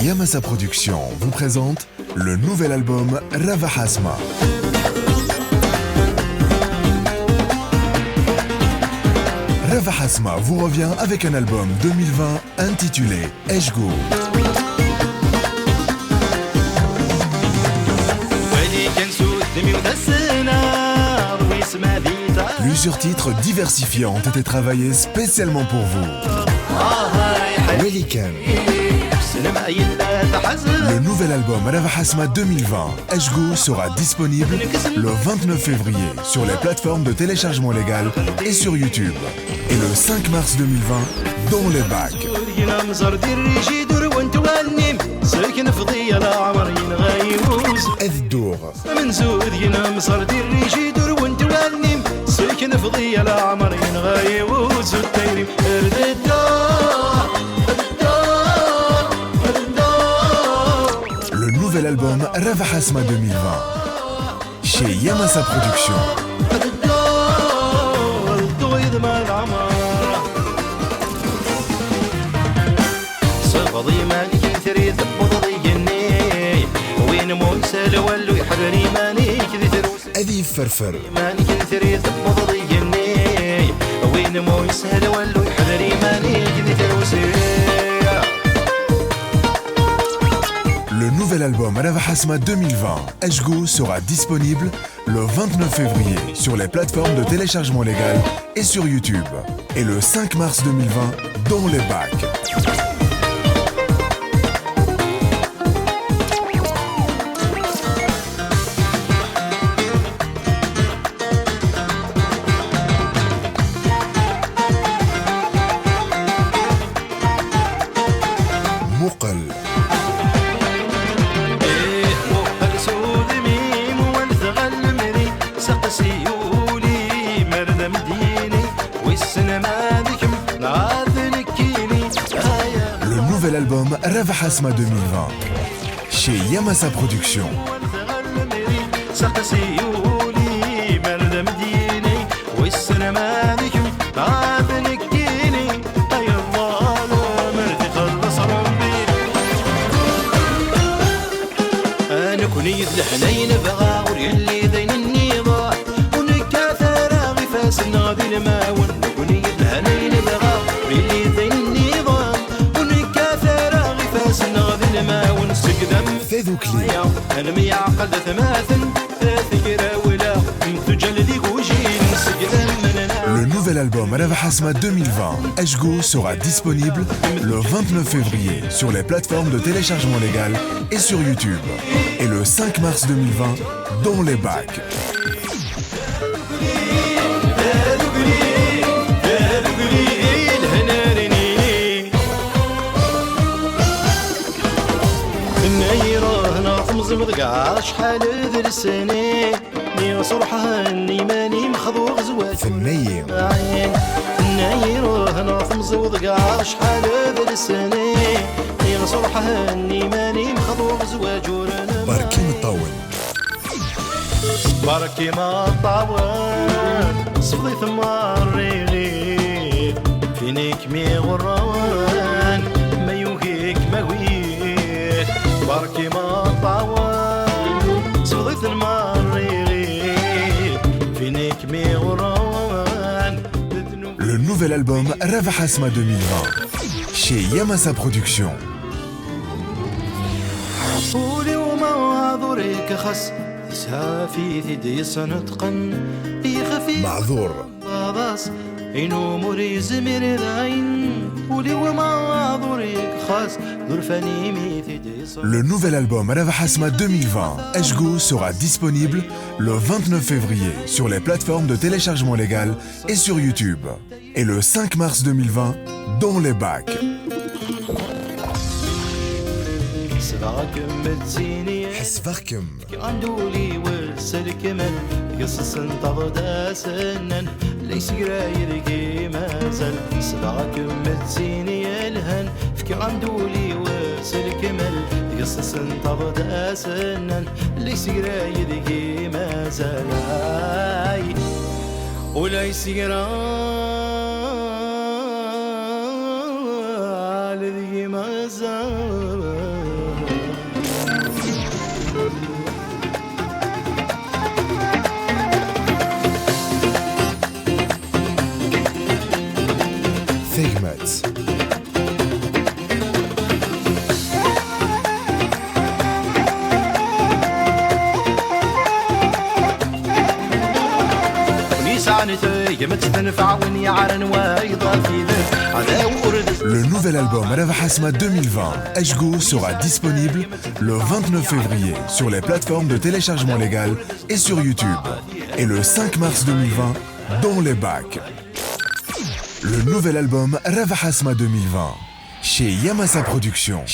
Yamasa Productions vous présente le nouvel album Rava Hasma. Rava Hasma vous revient avec un album 2020 intitulé Eshgo. Plusieurs titres diversifiés ont été travaillés spécialement pour vous. Welikan. Le nouvel album Rava Hasma 2020, Eshgo, sera disponible le 29 février sur les plateformes de téléchargement légal et sur YouTube. Et le 5 mars 2020, dans les bacs. Eddour. Le nouvel album Rava Hasma 2020 chez Yamasa Productions. أذيب فرفر. Le nouvel album Rava Hasma 2020, Eshgo, sera disponible le 29 février sur les plateformes de téléchargement légal et sur YouTube. Et le 5 mars 2020, dans les bacs. مقل. Le nouvel album Rava Hasma 2020 chez Yamasa Productions. الحنين بغا وريلي ذين النضاع ونكاثر غفاس النادي الماون نكوني الحنين بغا وريلي ذين النضاع ونكاثر غفاس النادي الماون سقدم فذوكلي انا ميعقد ثماثن ثقرا ولا منتجل لي وجين سقدم. Le nouvel album Rava Hasma 2020, Eshgo, sera disponible le 29 février sur les plateformes de téléchargement légal et sur YouTube. Et le 5 mars 2020, dans les bacs. ثنيم هنا ثمزوض قاع شحال ذا السنة صرحة هني ماني مخضوض زواجورنا بركي مطول. بركي ما طول صفضي ثمار ريغي فينيك مي غران ما يوهيك مهويك بركي ما طول صفضي ثمار ريغي فينيك مي غران. Le nouvel album Rava Hasma 2020 chez Yamasa Productions. قولي وما ضريك خس يسافي ثدي سنتقن يخفي معذور. باص إنو مريز من العين قولي وما ضريك خس ظرفني ميثدي. Le nouvel album Rava Hasma 2020, Eshgo, sera disponible le 29 février sur les plateformes de téléchargement légal et sur YouTube. Et le 5 mars 2020, dans les bacs. حسفركم. عندولي والسلكمن قصص انتظر داسنن ليس قراير كيما زال سبعكم متزيني الهن فكر عندولي والسلكمن قصص انتظر داسنن ليس قراير كيما زال وليس قراير كيما زال Thigmet. Le nouvel album Rava Hasma 2020, Ashgo, sera disponible le 29 février sur les plateformes de téléchargement légal et sur YouTube. Et le 5 mars 2020, dans les bacs. Le nouvel album Rava Hasma 2020, chez Yamasa Productions.